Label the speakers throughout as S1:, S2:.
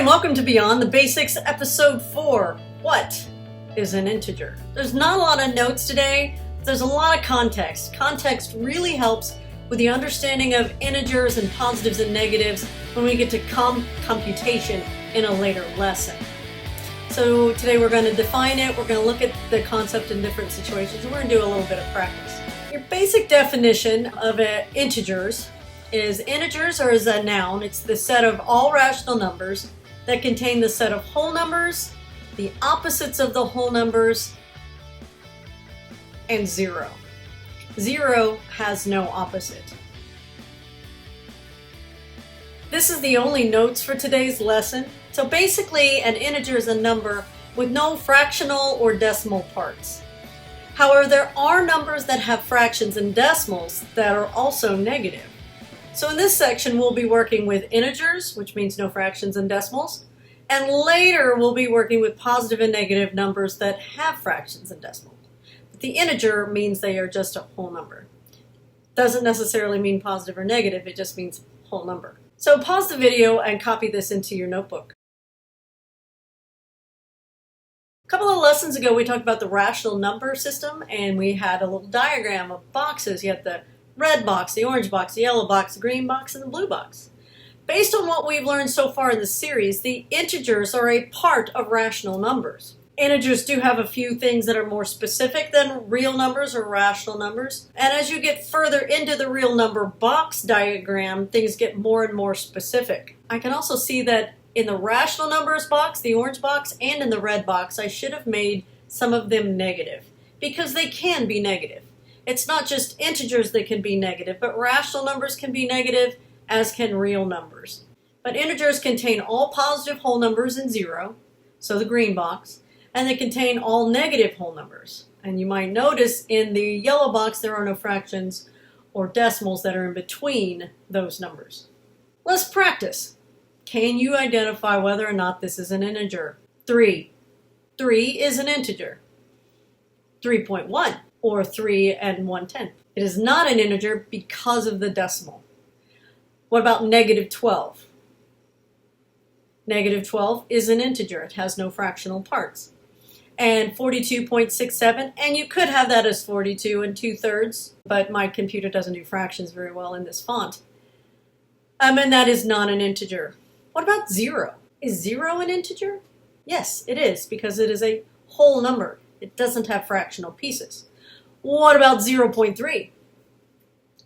S1: welcome to Beyond the Basics, Episode 4. What is an integer? There's not a lot of notes today. There's a lot of context. Context really helps with the understanding of integers and positives and negatives when we get to computation in a later lesson. So today we're going to define it, we're going to look at the concept in different situations, and we're going to do a little bit of practice. Your basic definition of integers is integers, or is a noun. It's the set of all rational numbers that contain the set of whole numbers, the opposites of the whole numbers, and zero. Zero has no opposite. This is the only notes for today's lesson. So basically, an integer is a number with no fractional or decimal parts. However, there are numbers that have fractions and decimals that are also negative. So in this section, we'll be working with integers, which means no fractions and decimals, and later we'll be working with positive and negative numbers that have fractions and decimals. But the integer means they are just a whole number. Doesn't necessarily mean positive or negative, it just means whole number. So pause the video and copy this into your notebook. A couple of lessons ago, we talked about the rational number system, and we had a little diagram of boxes. You had the red box, the orange box, the yellow box, the green box, and the blue box. Based on what we've learned so far in the series, the integers are a part of rational numbers. Integers do have a few things that are more specific than real numbers or rational numbers. And as you get further into the real number box diagram, things get more and more specific. I can also see that in the rational numbers box, the orange box, and in the red box, I should have made some of them negative, because they can be negative. It's not just integers that can be negative, but rational numbers can be negative, as can real numbers. But integers contain all positive whole numbers and zero, so the green box, and they contain all negative whole numbers. And you might notice in the yellow box there are no fractions or decimals that are in between those numbers. Let's practice. Can you identify whether or not this is an integer? 3. 3 is an integer. 3.1. Or 3 and 1/10. It is not an integer because of the decimal. What about negative 12? Negative 12 is an integer. It has no fractional parts. And 42.67, and you could have that as 42 and 2/3, but my computer doesn't do fractions very well in this font. And that is not an integer. What about 0? Is 0 an integer? Yes, it is, because it is a whole number. It doesn't have fractional pieces. What about 0.3?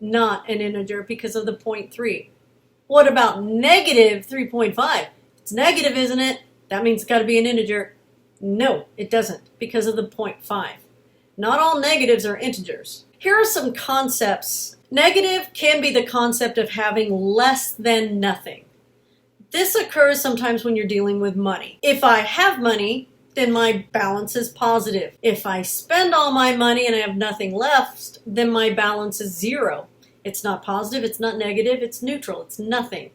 S1: Not an integer because of the 0.3. What about negative 3.5? It's negative, isn't it? That means it's got to be an integer. No, it doesn't, because of the 0.5. Not all negatives are integers. Here are some concepts. Negative can be the concept of having less than nothing. This occurs sometimes when you're dealing with money. If I have money, then my balance is positive. If I spend all my money and I have nothing left, then my balance is 0. It's not positive, it's not negative, it's neutral, it's nothing.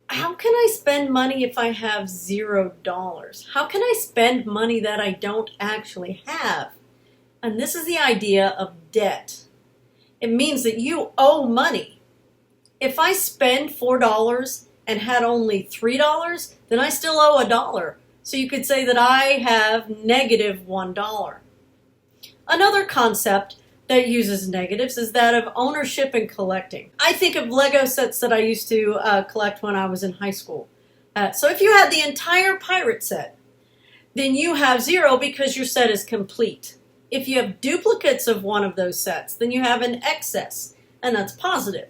S1: How can I spend money if I have $0? How can I spend money that I don't actually have? And this is the idea of debt. It means that you owe money. If I spend $4 and had only $3, then I still owe $1. So you could say that I have negative $1. Another concept that uses negatives is that of ownership and collecting. I think of Lego sets that I used to collect when I was in high school. So if you had the entire pirate set, then you have 0 because your set is complete. If you have duplicates of one of those sets, then you have an excess, and that's positive.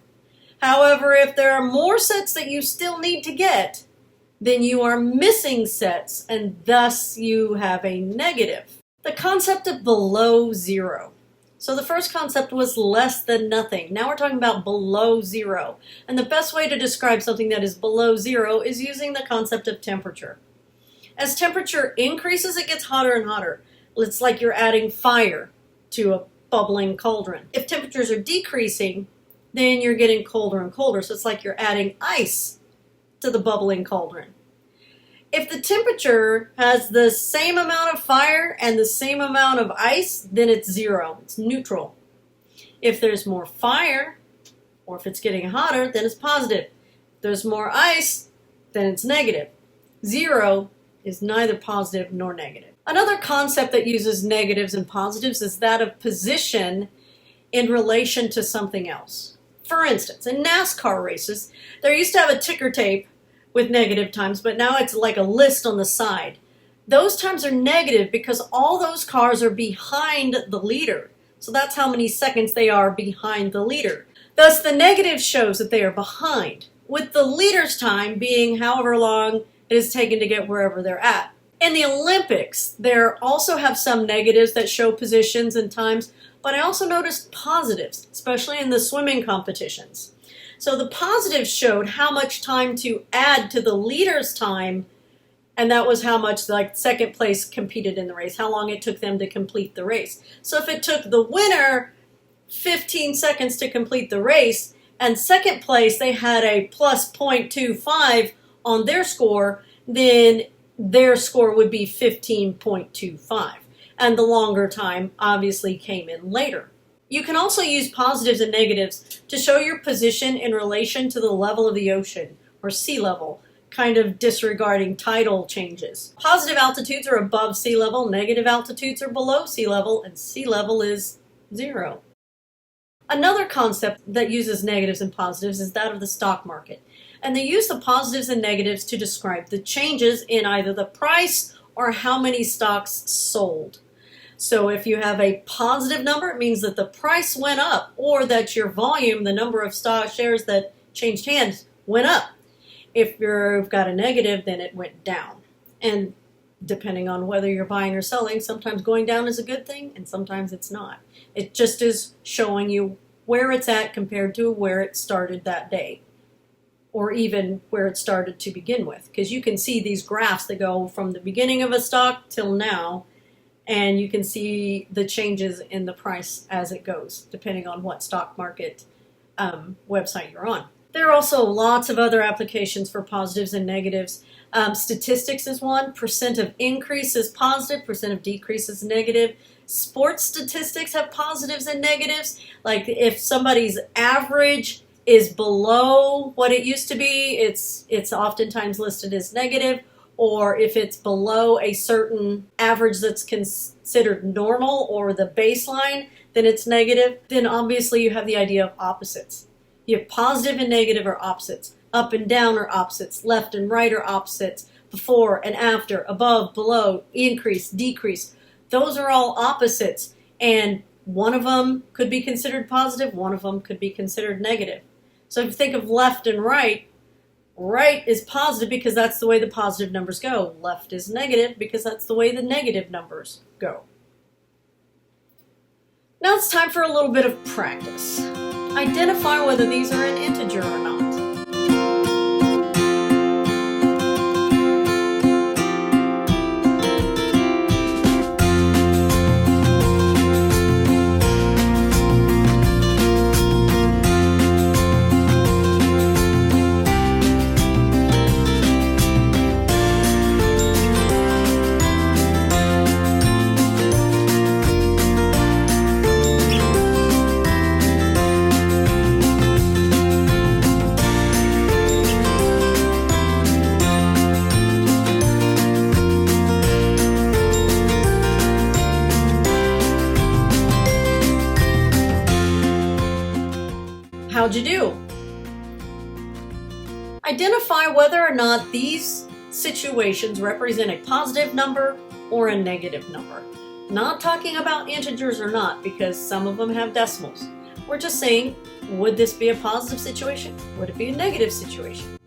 S1: However, if there are more sets that you still need to get, then you are missing sets, and thus you have a negative. The concept of below 0. So the first concept was less than nothing. Now we're talking about below 0. And the best way to describe something that is below 0 is using the concept of temperature. As temperature increases, it gets hotter and hotter. It's like you're adding fire to a bubbling cauldron. If temperatures are decreasing, then you're getting colder and colder. So it's like you're adding ice to the bubbling cauldron. If the temperature has the same amount of fire and the same amount of ice, then it's 0. It's neutral. If there's more fire, or if it's getting hotter, then it's positive. If there's more ice, then it's negative. 0 is neither positive nor negative. Another concept that uses negatives and positives is that of position in relation to something else. For instance, in NASCAR races, there used to have a ticker tape with negative times, but now it's like a list on the side. Those times are negative because all those cars are behind the leader. So that's how many seconds they are behind the leader. Thus, the negative shows that they are behind, with the leader's time being however long it is taken to get wherever they're at. In the Olympics, there also have some negatives that show positions and times, but I also noticed positives, especially in the swimming competitions. So the positives showed how much time to add to the leader's time, and that was how much like second place competed in the race, how long it took them to complete the race. So if it took the winner 15 seconds to complete the race, and second place they had a plus 0.25 on their score, then their score would be 15.25. And the longer time obviously came in later. You can also use positives and negatives to show your position in relation to the level of the ocean, or sea level, kind of disregarding tidal changes. Positive altitudes are above sea level, negative altitudes are below sea level, and sea level is 0. Another concept that uses negatives and positives is that of the stock market. And they use the positives and negatives to describe the changes in either the price or how many stocks sold. So if you have a positive number, it means that the price went up, or that your volume, the number of stock shares that changed hands, went up. If you've got a negative, then it went down. And depending on whether you're buying or selling, sometimes going down is a good thing, and sometimes it's not. It just is showing you where it's at compared to where it started that day, or even where it started to begin with. Because you can see these graphs that go from the beginning of a stock till now, and you can see the changes in the price as it goes, depending on what stock market website you're on. There are also lots of other applications for positives and negatives. Statistics is one. Percent of increase is positive, percent of decrease is negative. Sports statistics have positives and negatives. Like if somebody's average is below what it used to be, it's oftentimes listed as negative. Or if it's below a certain average that's considered normal or the baseline, then it's negative. Then obviously you have the idea of opposites. You have positive and negative are opposites. Up and down are opposites. Left and right are opposites. Before and after, above, below, increase, decrease. Those are all opposites. And one of them could be considered positive, one of them could be considered negative. So if you think of left and right, right is positive because that's the way the positive numbers go. Left is negative because that's the way the negative numbers go. Now it's time for a little bit of practice. Identify whether these are an integer or not. How'd you do? Identify whether or not these situations represent a positive number or a negative number. Not talking about integers or not, because some of them have decimals. We're just saying, would this be a positive situation? Would it be a negative situation?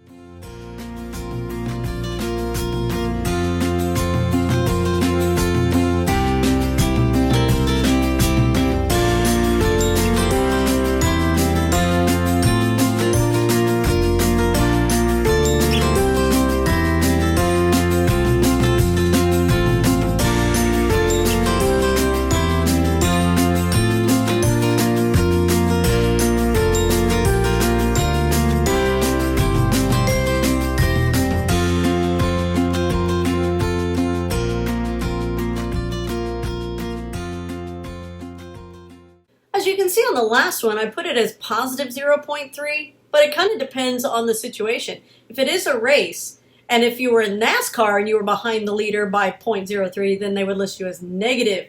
S1: As you can see on the last one, I put it as positive 0.3, but it kind of depends on the situation. If it is a race And if you were in NASCAR and you were behind the leader by 0.03, then they would list you as negative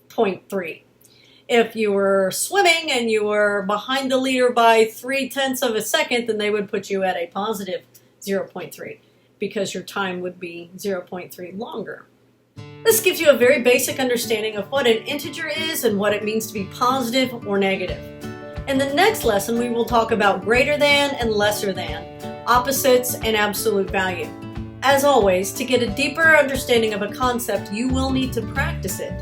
S1: 0.3. If you were swimming and you were behind the leader by 0.3 of a second, then they would put you at a positive 0.3 because your time would be 0.3 longer. This gives you a very basic understanding of what an integer is and what it means to be positive or negative. In the next lesson, we will talk about greater than and lesser than, opposites and absolute value. As always, to get a deeper understanding of a concept, you will need to practice it.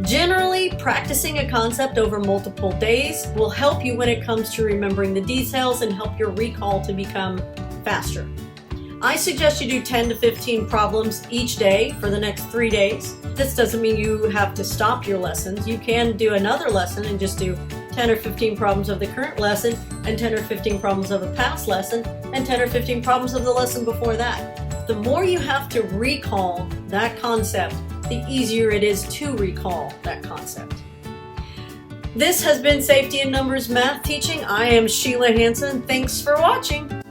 S1: Generally, practicing a concept over multiple days will help you when it comes to remembering the details and help your recall to become faster. I suggest you do 10 to 15 problems each day for the next 3 days. This doesn't mean you have to stop your lessons. You can do another lesson and just do 10 or 15 problems of the current lesson and 10 or 15 problems of a past lesson and 10 or 15 problems of the lesson before that. The more you have to recall that concept, the easier it is to recall that concept. This has been Safety in Numbers Math Teaching. I am Sheila Hansen. Thanks for watching.